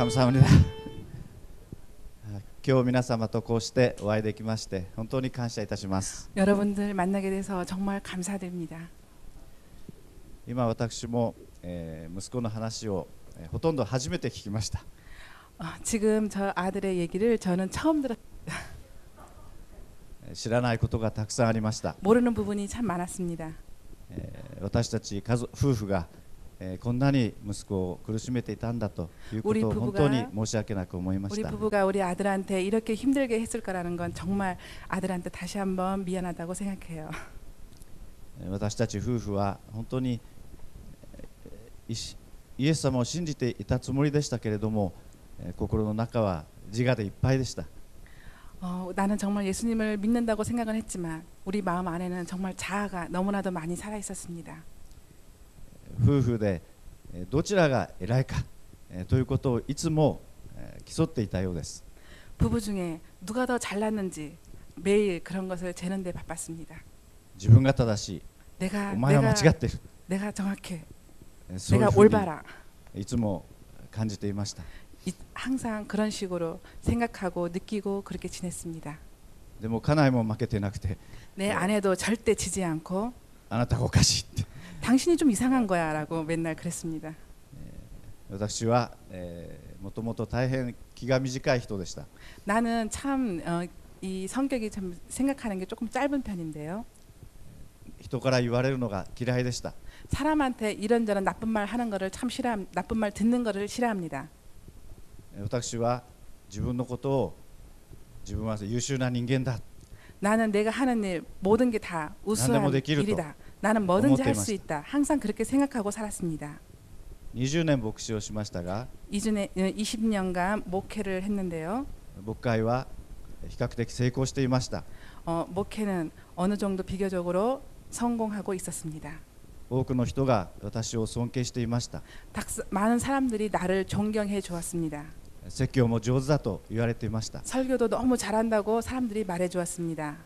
감사합니다. 今日皆様とこうしてお会いできまして本当に感謝いたします。 여러분들 만나게 돼서 정말 감사드립니다. 今私も、息子の話を、ほとんど初めて聞きました。 지금 저 아들의 얘기를 저는 처음 들었. 知らないことがたくさんありました。 모르는 부분이 참 많았습니다. 私たち夫婦が、こんなに息子を苦しめていたんだということを本当に申し訳なく思いまし 우리 た。 부부가 우리 아들한테 이렇게 힘들게 했을 거라는 건 정말 아들한테 다시 한번 미안하다고 생각해요. 私たち夫婦は本当にイエス様を信じていたつもりでしたけれども、心の中は自我でいっぱいでした。 나는 정말 예수님을 믿는다고 생각은 했지만 우리 마음 안에는 정말 자아가 너무나도 많이 살아 있었습니다. 夫婦でどちらが偉いかということをいつも競っていたようです。 부부 중에 누가 더 잘났는지 매일 그런 것을 재는 데 바빴습니다. 自分が正しい、お前は間違っている、 내가 정확해, そういう 내가 ふうに 올바라. いつも感じていました。 항상 그런 식으로 생각하고 느끼고 그렇게 지냈습니다. でも家内も負けてなくて、 내 아내도 절대 지지 않고 あなたがおかしいって、 당신이 좀 이상한 거야라고 맨날 그랬습니다. 私はもともと大変気が短い人でした。 나는 참 이 성격이 참 생각하는 게 조금 짧은 편인데요. 人から言われるのが嫌いでした。 사람한테 이런저런 나쁜 말 하는 거를 참 나쁜 말 듣는 거를 싫어합니다. 私は自分のことを自分は優秀な人間だ。 나는 내가 하는 일 모든 게 다 우수한 일이다. 나는 뭐든지 할 수 있다. 항상 그렇게 생각하고 살았습니다. 20年牧師をしましたが、 20년간 목회를 했는데요. 牧会は比較的成功していました。 목회는 어느 정도 비교적으로 성공하고 있었습니다. 多くの人が私を尊敬していました。 많은 사람들이 나를 존경해 주었습니다. 説教も上手だと言われていました。 설교도 너무 잘한다고 사람들이 말해 주었습니다.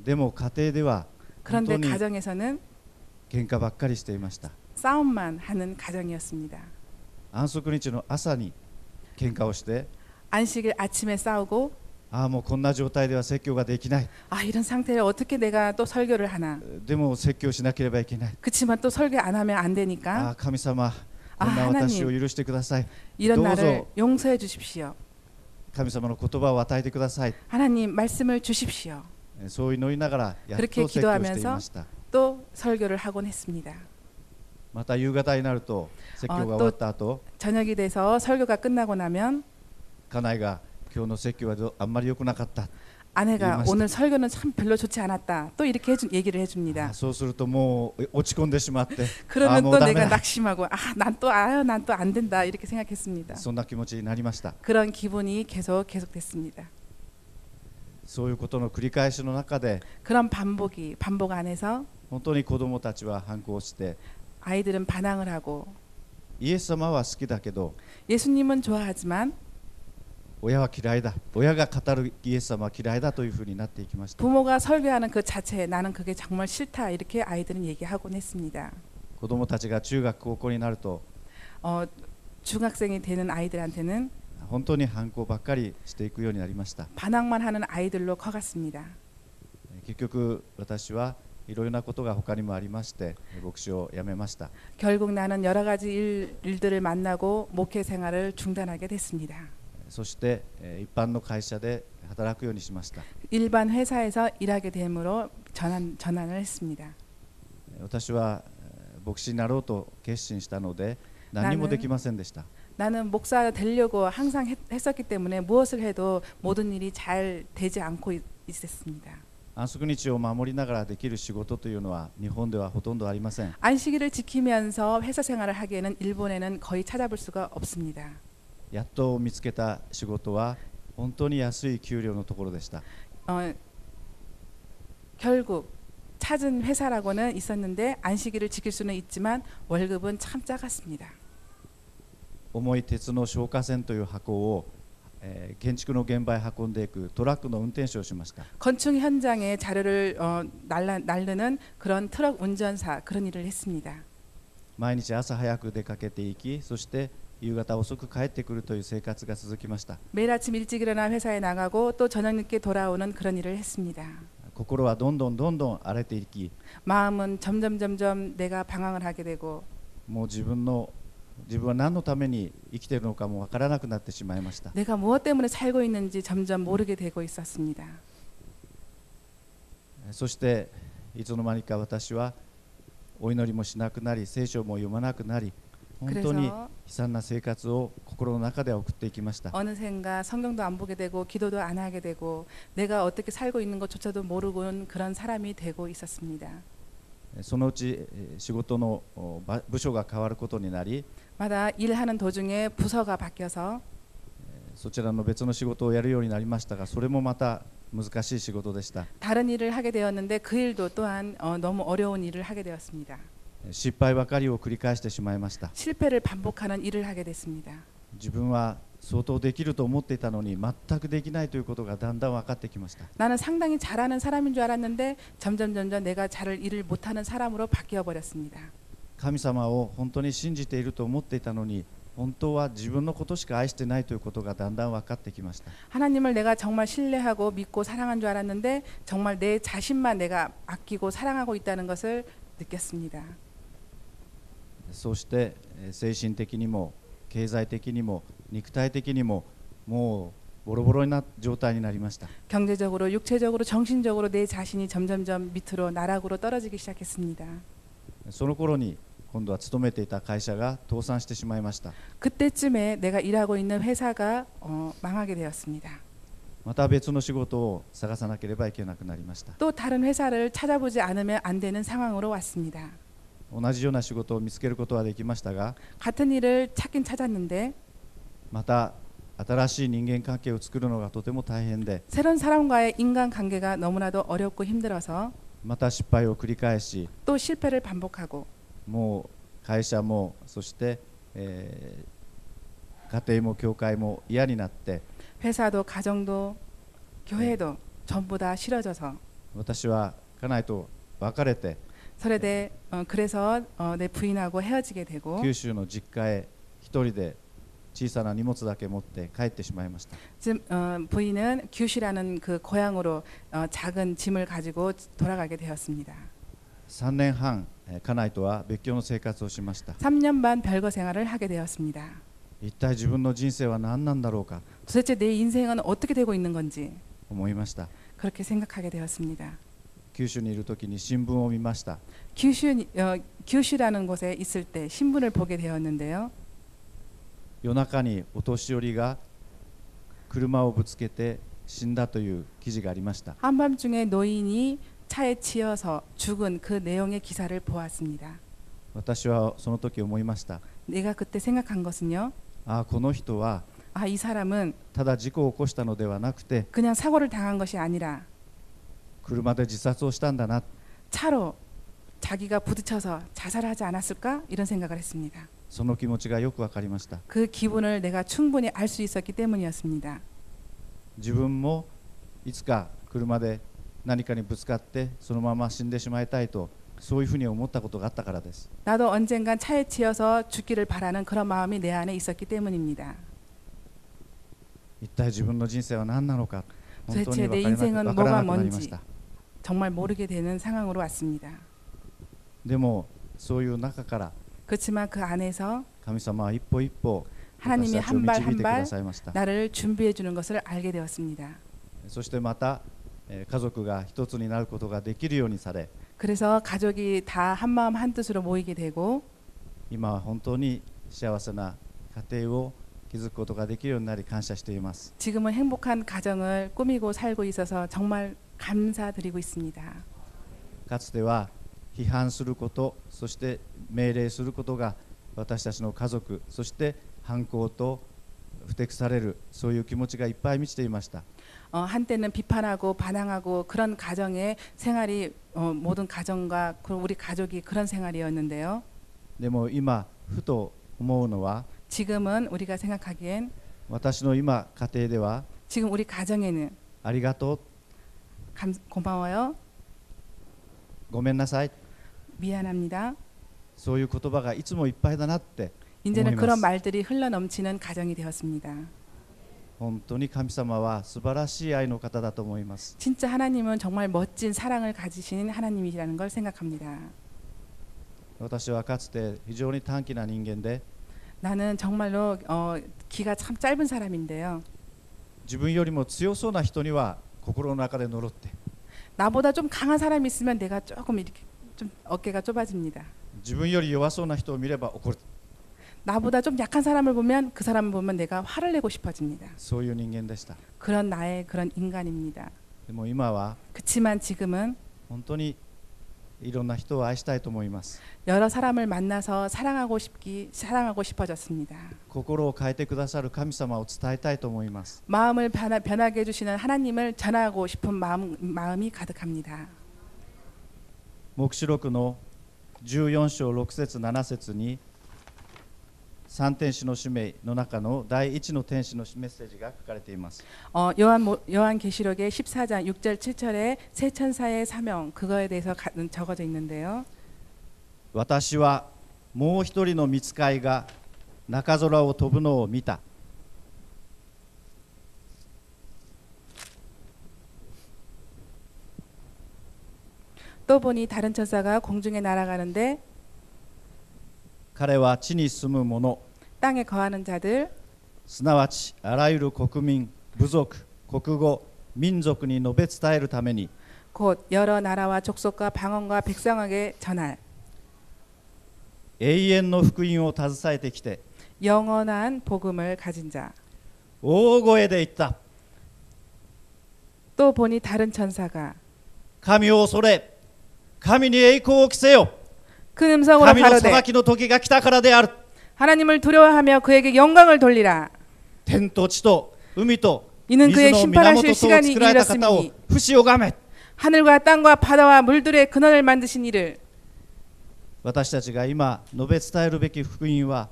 でも家庭では本当 그런데 に 가정에서는 喧嘩ばっかりしていました。 싸움만 하는 가정이었습니다. 安息日の朝に喧嘩をして、 안식일 아침에 싸우고 ああもうこんな状態では説教ができない。 이런 상태를 어떻게 내가 또 설교를 하나. でも説教しなければいけない。 그치만 또 설교 안 하면 안 되니까. 神様、こんな私を許してください。 이런 どう 나를 ぞ 용서해 주십시오. 神様の言葉を与えてください。 하나님 말씀을 주십시오. そう祈りながらやっと 그렇게 説教していました。 또 설교를 하곤 했습니다. また夕方になると説教が終わった後、 저녁이 돼서 설교가 끝나고 나면 家内が今日の説教はあんまり良くなかった。 아내가 오늘 설교는 참 별로 좋지 않았다. 또 이렇게 얘기를 해줍니다. そうするともう落ち込んでしまって、 그러면 또 もうダメ 내가 だ。 낙심하고 난 또 안 된다 이렇게 생각했습니다. そんな気持ちになりました。 그런 기분이 계속됐습니다. そういうことの繰り返しの中で、 그런 반복 안에서 本当に子供たちは反抗して、 아이들은 반항을 하고 イエス様は好きだけど、 예수님은 좋아하지만 親は嫌いだ。親が語るイエス様は嫌いだというふうになっていきました。 부모가 설교하는 그 자체에 나는 그게 정말 싫다 이렇게 아이들은 얘기하곤 했습니다. 子供たちが中学高校になると、 중학생이 되는 아이들한테는 本当に反抗ばっかりしていくようになりました。 반항만 하는 아이들로 커갔습니다. 結局私はいろいろなことが他にもありまして牧師を辞めました。 결국 나는 여러 가지 일들을 만나고 목회 생활을 중단하게 됐습니다. そして一般の会社で働くようにしました。 일반 회사에서 일하게 됨으로 전환을 했습니다. 私は牧師になろうと決心したので何もできませんでした。 나는 목사 되려고 항상 했었기 때문에 무엇을 해도 모든 일이 잘 되지 않고 있었습니다. 安息日を守りながらできる仕事というのは日本ではほとんどありません。 안식일을 지키면서 회사 생활을 하기에는 일본에는 거의 찾아볼 수가 없습니다. やっと見つけた仕事は本当に安い給料のところでした。 결국 찾은 회사라고는 있었는데 안식일을 지킬 수는 있지만 월급은 참 작았습니다. 重い鉄の消火栓という箱を建築の現場へ運んでいくトラックの運転手をしました。 건축 현장에 자료를 날르는 그런 트럭 운전사 그런 일을 했습니다. 毎日朝早く出かけていき、そして夕方遅く帰ってくるという生活が続きました。 매일 아침 일찍 일어나 회사에 나가고 또 저녁 늦게 돌아오는 그런 일을 했습니다. 心はどんどん荒れていき、 마음은 점점 내가 방황을 하게 되고 もう自分は何のために生きているのかもわからなくなってしまいました。 내가 무엇 때문에 살고 있는지 점점 모르게 되고 있었습니다. そしていつの間にか私はお祈りもしなくなり、聖書も読まなくなり、本当に悲惨な生活を心の中で送っていきました。 어느샌가 성경도 안 보게 되고 기도도 안 하게 되고 내가 어떻게 살고 있는 것조차도 모르고 그런 사람이 되고 있었습니다. そのうち仕事の部署が変わることになり、 마다 일하는 도중에 부서가 바뀌어서 そちらの別の仕事をやるようになりましたが、それもまた難しい仕事でした。 다른 일을 하게 되었는데 그 일도 또한 너무 어려운 일을 하게 되었습니다. 失敗ばかりを繰り返してしまいました。 실패를 반복하는 일을 하게 됐습니다. 自分は相当できると思っていたのに全くできないということがだんだん分かってきました。 나는 상당히 잘하는 사람인 줄 알았는데 점점 내가 잘 일을 못하는 사람으로 바뀌어 버렸습니다. 神様を本当に信じていると思っていたのに、本当は自分のことしか愛してないということがだんだん分かってきました。 하나님을 내가 정말 신뢰하고 믿고 사랑한 줄 알았는데 정말 내 자신만 내가 아끼고 사랑하고 있다는 것을 느꼈습니다. そして精神的にも経済的にも肉体的にももうボロボロな状態になりました。 경제적으로, 육체적으로, 정신적으로 내 자신이 점점 밑으로 나락으로 떨어지기 시작했습니다. その頃に今度は勤めていた会社が倒産してしまいました。 그때쯤에 내가 일하고 있는 회사가 망하게 되었습니다. また別の仕事を探さなければいけなくなりました。 또 다른 회사를 찾아보지 않으면 안 되는 상황으로 왔습니다. 同じような仕事を見つけることはできましたが、 같은 일을 찾긴 찾았는데 また新しい人間関係を作るのがとても大変で、 새로운 사람과의 인간관계가 너무나도 어렵고 힘들어서 また失敗を繰り返し、 또 실패를 반복하고 もう会社もそして、家庭も教会も嫌になって、 회사도 가정도 교회도 전부 다 싫어져서 私は家内と別れて 그래서 내 부인하고 헤어지게 되고 九州の実家へ一人で小さな荷物だけ持って帰ってしまいました。 지금 부인은 규슈라는 그 고향으로 작은 짐을 가지고 돌아가게 되었습니다. 3年半家内とは別居の生活をしました。 3년 반 별거 생활을 하게 되었습니다. 一体自分の人生は何なんだろうか 도대체 내 인생은 어떻게 되고 있는 건지 思いました。 그렇게 생각하게 되었습니다. 九州にいる時に新聞を見ました。 규슈라는 곳에 있을 때 신문을 보게 되었는데요. 夜中にお年寄りが車をぶつけて死んだという記事がありました。 한밤중에 노인이 차에 치여서 죽은 그 내용의 기사를 보았습니다. 私はその時思いました。 내가 그때 생각한 것은요. ああ、この人は 이 사람은 ただ事故を起こしたのではなくて 그냥 사고를 당한 것이 아니라 車で自殺をしたんだな、 차로 자기가 부딪혀서 자살하지 않았을까? 이런 생각을 했습니다. その気持ちがよくわかりました。 그 기분을 내가 충분히 알 수 있었기 때문이었습니다. 自分もいつか車で何かにぶつかってそのまま死んでしまいたいと、そういうふうに思ったことがあったからです。 나도 언젠간 차에 치여서 죽기를 바라는 그런 마음이 내 안에 있었기 때문입니다. 一体自分の人生は何なのか、本当に 도대체 내 わ 인생은 からな 뭐가 くなりまし 뭔지 た。 정말 모르게 되는 상황으로 왔습니다. でもそういう中から 그렇지만 그 안에서 神様は一歩一歩 하나님이 私たちを 한 발 導い 한 てくだ 발 さいました。 나를 준비해 주는 것을 알게 되었습니다. そしてまた家族が一つになることができるようにされ、 그래서 가족이 다 한마음 한뜻으로 모이게 되고 今は本当に幸せな家庭を築くことができるようになり感謝しています。 지금은 행복한 가정을 꾸미고 살고 있어서 정말 감사드리고 있습니다. かつては批判すること、そして命令することが私たちの家族、そして反抗とふてくされる、そういう気持ちがいっぱい満ちていました。 한때는 비판하고 반항하고 그런 가정의 생활이 모든 가정과 우리 가족이 그런 생활이었는데요. でも今ふと思うのは、 지금은 우리가 생각하기엔 私の今家庭では 지금 우리 가정에는 ありがとう、 고마워요, ごめんなさい、 미안합니다. そういう言葉がいつもいっぱいだなって、 이제는 思いま 그런 す。 말들이 흘러넘치는 가정이 되었습니다. 本当に神様は素晴らしい愛の方だと思います。 진짜 하나님은 정말 멋진 사랑을 가지신 하나님이라는 걸 생각합니다. 私はかつて非常に短気な人間で 나는 정말로 기가 참 짧은 사람인데요. 自分よりも強そうな人には心の中で呪って 나보다 좀 강한 사람이 있으면 내가 조금 이렇게 좀 어깨가 좁아집니다. 自分より弱そうな人を見れば怒る 나보다 좀 약한 사람을 보면 그 사람을 보면 내가 화를 내고 싶어집니다. そういう人間でした。 그런 나의 그런 인간입니다. でも今は 그렇지만 지금은 本当にいろんな人を愛したいと思います。 여러 사람을 만나서 사랑하고 싶어졌습니다. 心を変えてくださる神様を伝えたいと思います。 마음을 변하게 해주시는 하나님을 전하고 싶은 마음이 가득합니다. 黙示録の14章6節7節に3天使の使命の中の第1の天使のメッセージが書かれています。 요한계시록의 14장 6절 7절에 세 천사의 사명 그거에 대해서 적어져 있는데요. 私はもう一人の御使いが中空を飛ぶのを見た。 또 보니 다른 천사가 공중에 날아가는데 彼は地に住む者 땅에 거하는 자들 すなわちあらゆる国民、部族、国語、民族に述べ伝えるために 곧 여러 나라와 족속과 방언과 백성에게 전할 永遠の福音を携えてきて 영원한 복음을 가진 자. 大声で言った。 또 보니 다른 천사가 神を恐れ、神に栄光を着せよ。 큰 음성으로 神の 가로되 裁きの時が来たからである。 하나님을 두려워하며 그에게 영광을 돌리라. 天と地と海と 이는 水 그의 の 심판하실 源とを 시간이 作られた方を 이르렀으니 不死をがめ。 하늘과 땅과 바다와 물들의 근원을 만드신 이를 私たちが今述べ伝えるべき福音は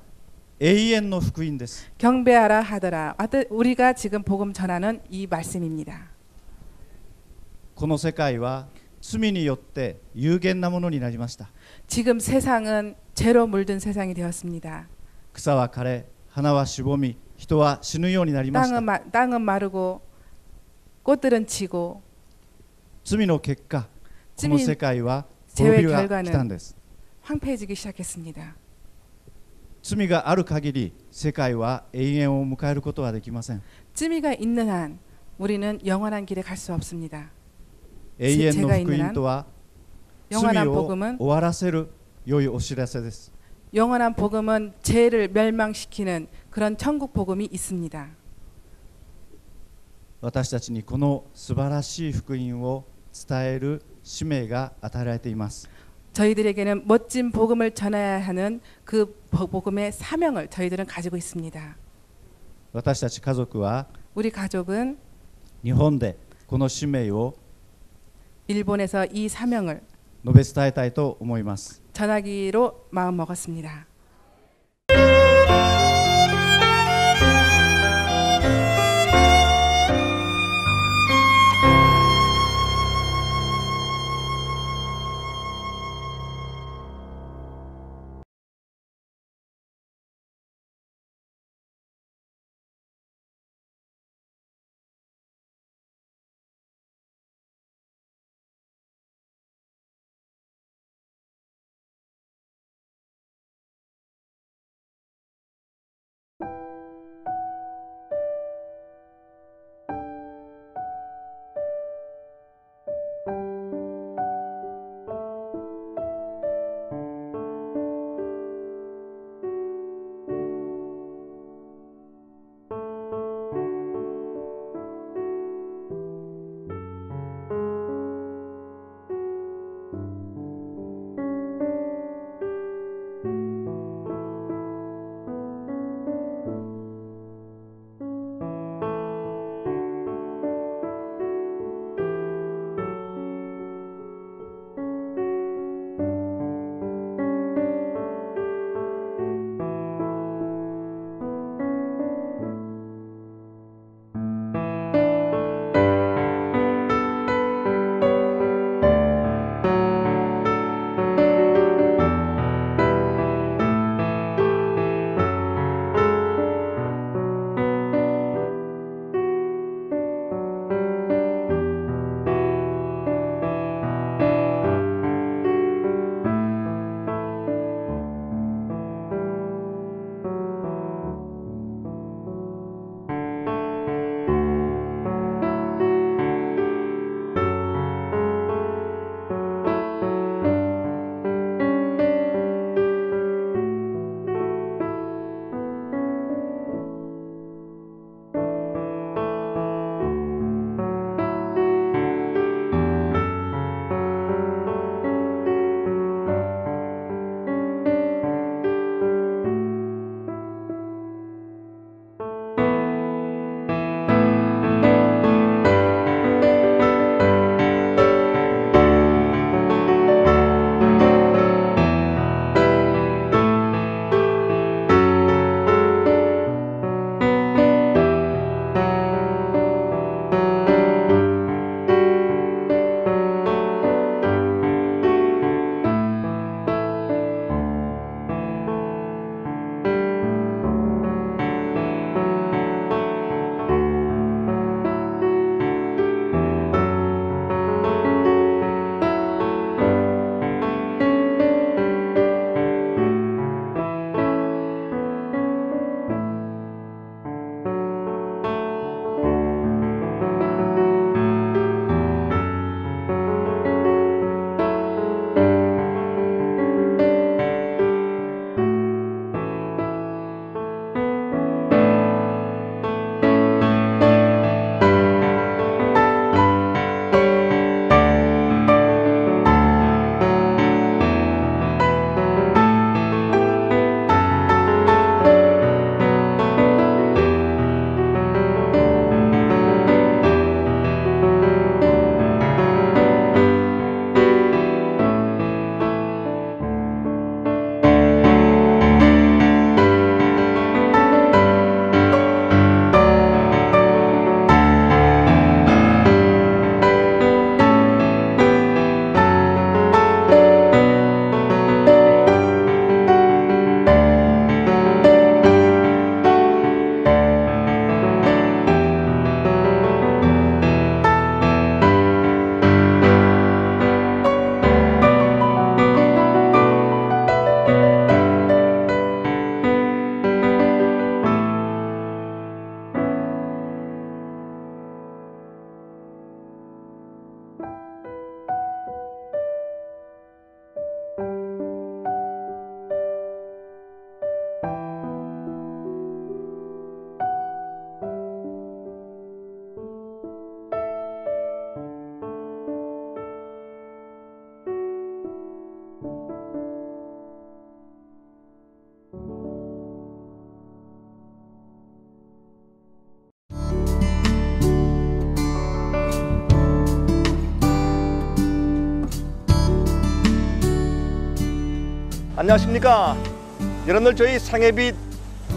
永遠の福音です。 경배하라 하더라. 우리가 지금 복음 전하는 이 말씀입니다. この世界は罪によって有限なものになりました。 지금 세상은 죄로 물든 세상이 되었습니다. 草は枯れ、花はしぼみ、人は死ぬようになりました。 땅은 마르고 꽃들은 지고 罪の結果、この世界は 죄의 滅びが来たん 결과는 です。 황폐해지기 시작했습니다. 罪がある限り世界は永遠を迎えることはできません。 罪が있는 한 우리는 영원한 길에 갈 수 없습니다. 永遠の福音とは 영원한 罪を 복음은 終わらせる良いお知らせです。 영원한 복음은 죄를 멸망시키는 그런 천국 복음이 있습니다. 私たちにこの素晴らしい福音を伝える使命が与えられています。 저희들에게는 멋진 복음을 전해야 하는 그 복음의 사명을 저희들은 가지고 있습니다. 私たち家族は 우리 가족은 日本でこの使命を 일본에서 이 사명을 述べ伝えたいと思います。 전하기로 마음먹었습니다. 안녕하십니까. 여러분들 저희 상해빛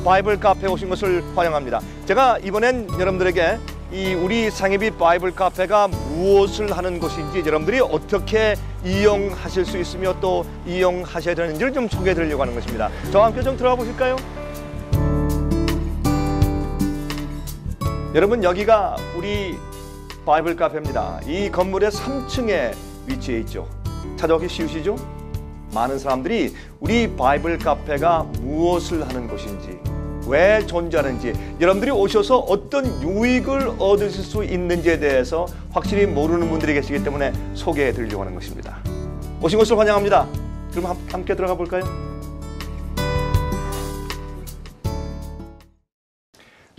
바이블 카페에 오신 것을 환영합니다. 제가 이번엔 여러분들에게 이 우리 상해빛 바이블 카페가 무엇을 하는 곳인지, 여러분들이 어떻게 이용하실 수 있으며 또 이용하셔야 되는지를 좀 소개해 드리려고 하는 것입니다. 저와 함께 좀 들어가 보실까요? 여러분, 여기가 우리 바이블 카페입니다. 이 건물의 3층에 위치해 있죠. 찾아오기 쉬우시죠? 많은 사람들이 우리 바이블 카페가 무엇을 하는 곳인지, 왜 존재하는지, 여러분들이 오셔서 어떤 유익을 얻으실 수 있는지에 대해서 확실히 모르는 분들이 계시기 때문에 소개해 드리려고 하는 것입니다. 오신 것을 환영합니다. 그럼 함께 들어가 볼까요?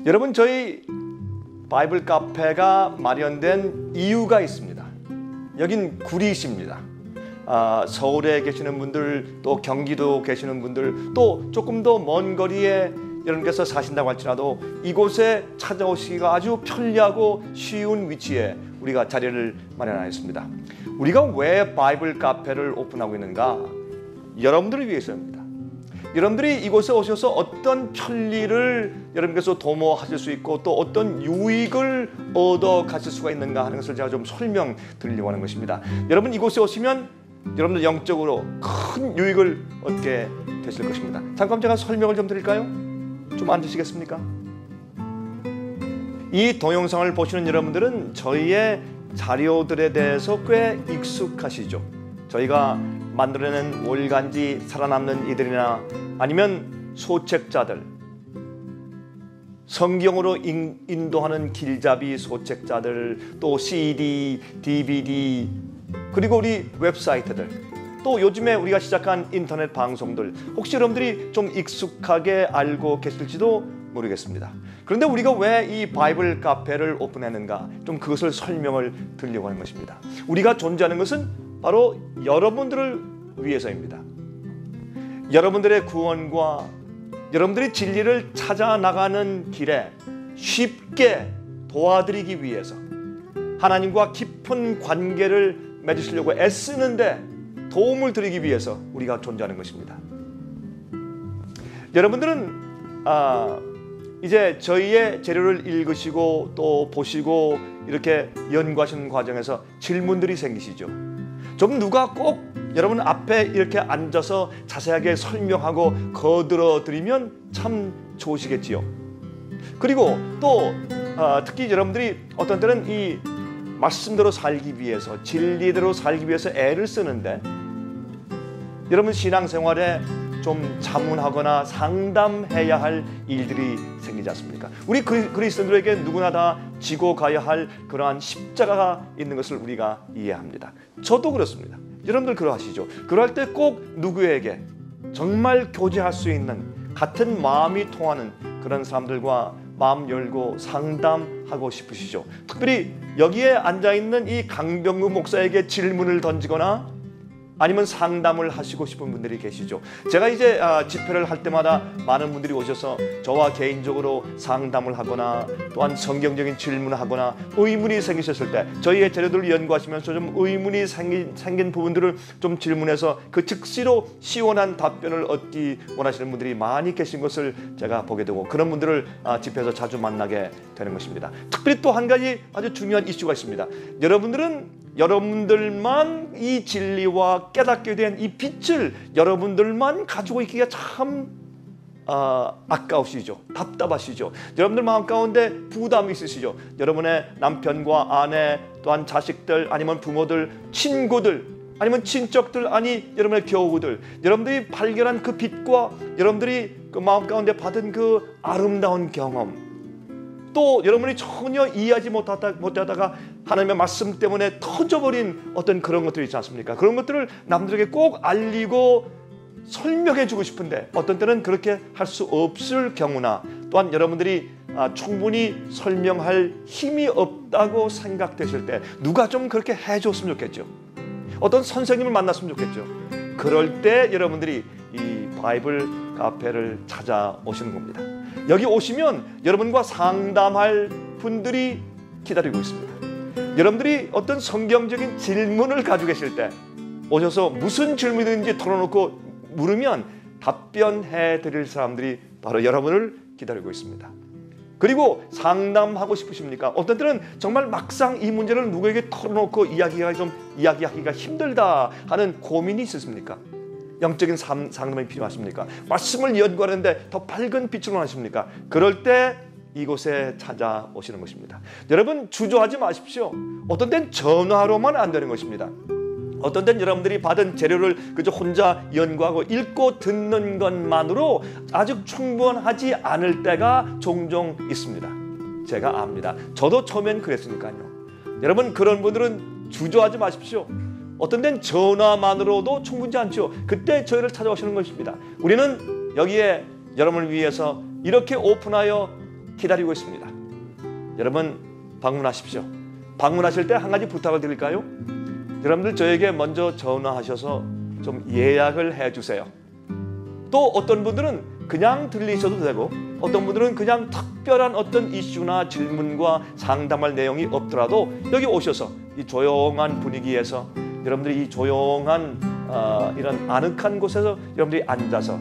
여러분, 저희 바이블 카페가 마련된 이유가 있습니다. 여긴 구리시입니다. 서울에 계시는 분들, 또 경기도 계시는 분들, 또 조금 더 먼 거리에 여러분께서 사신다고 할지라도 이곳에 찾아오시기가 아주 편리하고 쉬운 위치에 우리가 자리를 마련하였습니다. 우리가 왜 바이블 카페를 오픈하고 있는가? 여러분들을 위해서입니다. 여러분들이 이곳에 오셔서 어떤 편리를 여러분께서 도모하실 수 있고 또 어떤 유익을 얻어 가실 수가 있는가 하는 것을 제가 좀 설명드리려고 하는 것입니다. 여러분, 이곳에 오시면 여러분들 영적으로 큰 유익을 얻게 되실 것입니다. 잠깐 제가 설명을 좀 드릴까요? 좀 앉으시겠습니까? 이 동영상을 보시는 여러분들은 저희의 자료들에 대해서 꽤 익숙하시죠? 저희가 만들어낸 월간지 살아남는 이들이나 아니면 소책자들, 성경으로 인도하는 길잡이 소책자들, 또 CD, DVD, 그리고 우리 웹사이트들, 또 요즘에 우리가 시작한 인터넷 방송들, 혹시 여러분들이 좀 익숙하게 알고 계실지도 모르겠습니다. 그런데 우리가 왜 이 바이블 카페를 오픈했는가, 좀 그것을 설명을 드리려고 하는 것입니다. 우리가 존재하는 것은 바로 여러분들을 위해서입니다. 여러분들의 구원과 여러분들이 진리를 찾아 나가는 길에 쉽게 도와드리기 위해서, 하나님과 깊은 관계를 맺으시려고 애쓰는데 도움을 드리기 위해서 우리가 존재하는 것입니다. 여러분들은 이제 저희의 재료를 읽으시고 또 보시고 이렇게 연구하시는 과정에서 질문들이 생기시죠. 좀 누가 꼭 여러분 앞에 이렇게 앉아서 자세하게 설명하고 거들어 드리면 참 좋으시겠지요. 그리고 또 특히 여러분들이 어떤 때는 이 말씀대로 살기 위해서, 진리대로 살기 위해서 애를 쓰는데, 여러분 신앙생활에 좀 자문하거나 상담해야 할 일들이 생기지 않습니까? 우리 그리스도인들에게 누구나 다 지고 가야 할 그러한 십자가가 있는 것을 우리가 이해합니다. 저도 그렇습니다. 여러분들 그러하시죠? 그럴 때 꼭 누구에게 정말 교제할 수 있는, 같은 마음이 통하는 그런 사람들과 마음 열고 상담하고 싶으시죠? 특별히 여기에 앉아있는 이 강병구 목사에게 질문을 던지거나 아니면 상담을 하시고 싶은 분들이 계시죠. 제가 이제 집회를 할 때마다 많은 분들이 오셔서 저와 개인적으로 상담을 하거나 또한 성경적인 질문을 하거나 의문이 생기셨을 때 저희의 재료들을 연구하시면서 좀 의문이 생긴 부분들을 좀 질문해서 그 즉시로 시원한 답변을 얻기 원하시는 분들이 많이 계신 것을 제가 보게 되고, 그런 분들을 집회에서 자주 만나게 되는 것입니다. 특별히 또 한 가지 아주 중요한 이슈가 있습니다. 여러분들만 이 진리와 깨닫게 된 이 빛을 여러분들만 가지고 있기가 참 아까우시죠. 답답하시죠. 여러분들 마음 가운데 부담이 있으시죠. 여러분의 남편과 아내, 또한 자식들, 아니면 부모들, 친구들, 아니면 친척들, 아니 여러분의 교우들, 여러분들이 발견한 그 빛과 여러분들이 그 마음 가운데 받은 그 아름다운 경험, 또 여러분이 전혀 이해하지 못하다가 하나님의 말씀 때문에 터져버린 어떤 그런 것들이 있지 않습니까? 그런 것들을 남들에게 꼭 알리고 설명해 주고 싶은데 어떤 때는 그렇게 할 수 없을 경우나, 또한 여러분들이 충분히 설명할 힘이 없다고 생각되실 때 누가 좀 그렇게 해줬으면 좋겠죠. 어떤 선생님을 만났으면 좋겠죠. 그럴 때 여러분들이 이 바이블 카페를 찾아오시는 겁니다. 여기 오시면 여러분과 상담할 분들이 기다리고 있습니다. 여러분들이 어떤 성경적인 질문을 가지고 계실 때 오셔서 무슨 질문이든지 털어놓고 물으면 답변해 드릴 사람들이 바로 여러분을 기다리고 있습니다. 그리고 상담하고 싶으십니까? 어떤 때는 정말 막상 이 문제를 누구에게 털어놓고 이야기하기가 힘들다 하는 고민이 있으십니까? 영적인 상담이 필요하십니까? 말씀을 연구하는데 더 밝은 빛으로 원하십니까? 그럴 때 이곳에 찾아오시는 것입니다. 여러분, 주저하지 마십시오. 어떤 때는 전화로만 안 되는 것입니다. 어떤 때는 여러분들이 받은 재료를 그저 혼자 연구하고 읽고 듣는 것만으로 아직 충분하지 않을 때가 종종 있습니다. 제가 압니다. 저도 처음엔 그랬으니까요. 여러분, 그런 분들은 주저하지 마십시오. 어떤 때는 전화만으로도 충분치 않죠. 그때 저희를 찾아오시는 것입니다. 우리는 여기에 여러분을 위해서 이렇게 오픈하여 기다리고 있습니다. 여러분, 방문하십시오. 방문하실 때 한 가지 부탁을 드릴까요? 여러분들 저에게 먼저 전화하셔서 좀 예약을 해주세요. 또 어떤 분들은 그냥 들리셔도 되고, 어떤 분들은 그냥 특별한 어떤 이슈나 질문과 상담할 내용이 없더라도 여기 오셔서 이 조용한 분위기에서 여러분들이 이 조용한 이런 아늑한 곳에서 여러분들이 앉아서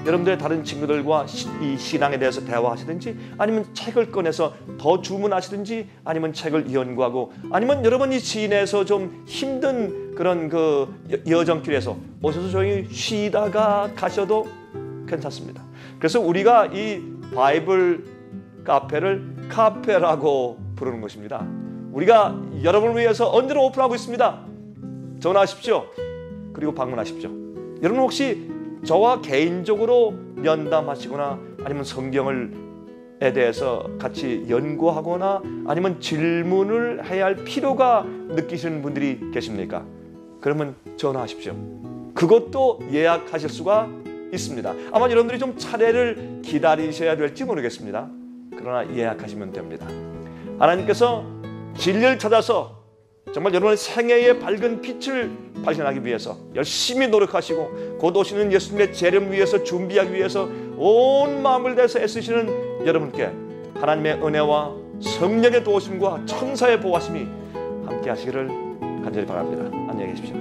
여러분들의 다른 친구들과 이 신앙에 대해서 대화하시든지, 아니면 책을 꺼내서 더 주문하시든지, 아니면 책을 연구하고, 아니면 여러분 이 시내에서 좀 힘든 그런 그 여정길에서 오셔서 조용히 쉬다가 가셔도 괜찮습니다. 그래서 우리가 이 바이블 카페를 카페라고 부르는 것입니다. 우리가 여러분을 위해서 언제나 오픈하고 있습니다. 전화하십시오. 그리고 방문하십시오. 여러분 혹시 저와 개인적으로 면담하시거나, 아니면 성경에 대해서 같이 연구하거나, 아니면 질문을 해야 할 필요가 느끼시는 분들이 계십니까? 그러면 전화하십시오. 그것도 예약하실 수가 있습니다. 아마 여러분들이 좀 차례를 기다리셔야 될지 모르겠습니다. 그러나 예약하시면 됩니다. 하나님께서 진리를 찾아서 정말 여러분의 생애의 밝은 빛을 발견하기 위해서 열심히 노력하시고 곧 오시는 예수님의 재림 위해서 준비하기 위해서 온 마음을 다해서 애쓰시는 여러분께 하나님의 은혜와 성령의 도우심과 천사의 보호하심이 함께 하시기를 간절히 바랍니다. 안녕히 계십시오.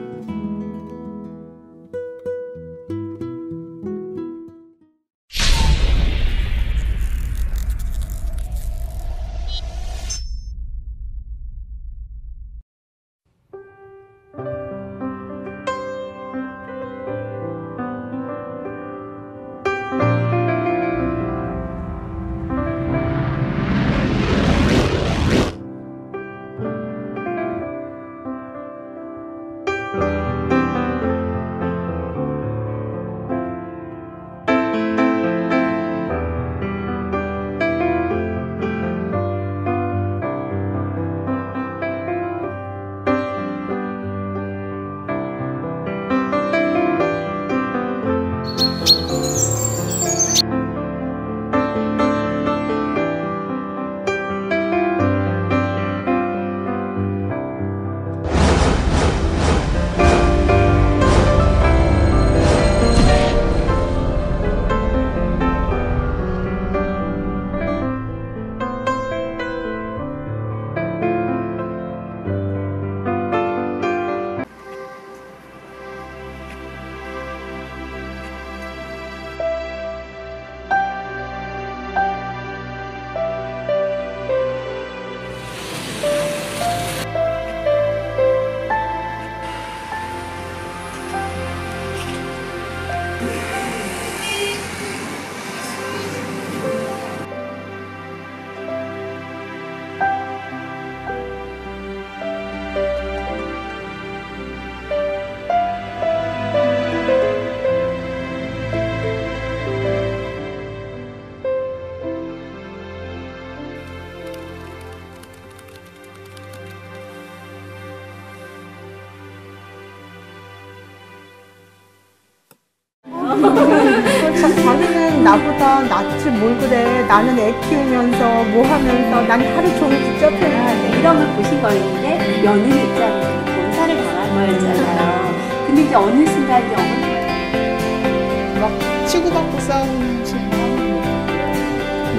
자기는 나보다 낫지 뭘 그래. 나는 애 키우면서 뭐 하면서 난 하루 종일 붙잡혀야 이런 걸 보신 거였는데 며느리 입장에서 본사를 당한 거였잖아요. 근데 이제 어느 순간 이제 어머니 막 치고받고 싸우는 식으로 하는 거.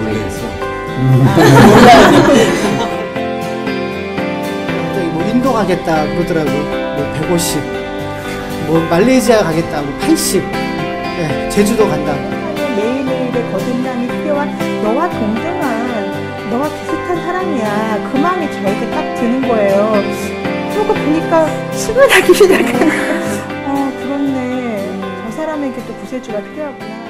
모르겠어. 저기 뭐 인도 가겠다 그러더라고. 뭐 150, 뭐 말레이시아 가겠다고 80. 제주도 간다. 매일매일의 거듭남이 필요한 너와 동등한 너와 비슷한 사람이야. 그 마음이 저에게 딱 드는 거예요. 그러고 보니까 친근하기 시작하는 그렇네. 저 사람에게 또 구세주가 필요하구나.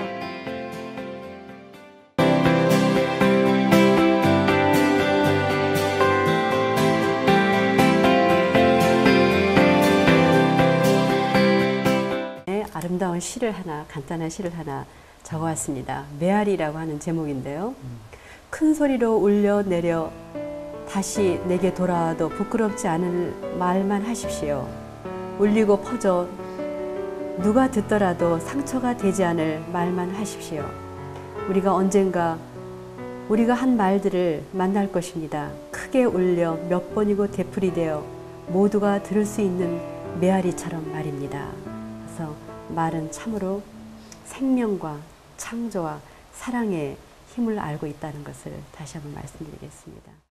아름다운 시를 하나, 간단한 시를 하나 적어왔습니다. 메아리라고 하는 제목인데요. 큰 소리로 울려 내려 다시 내게 돌아와도 부끄럽지 않을 말만 하십시오. 울리고 퍼져 누가 듣더라도 상처가 되지 않을 말만 하십시오. 우리가 언젠가 우리가 한 말들을 만날 것입니다. 크게 울려 몇 번이고 되풀이되어 모두가 들을 수 있는 메아리처럼 말입니다. 그래서 말은 참으로 생명과 창조와 사랑의 힘을 알고 있다는 것을 다시 한번 말씀드리겠습니다.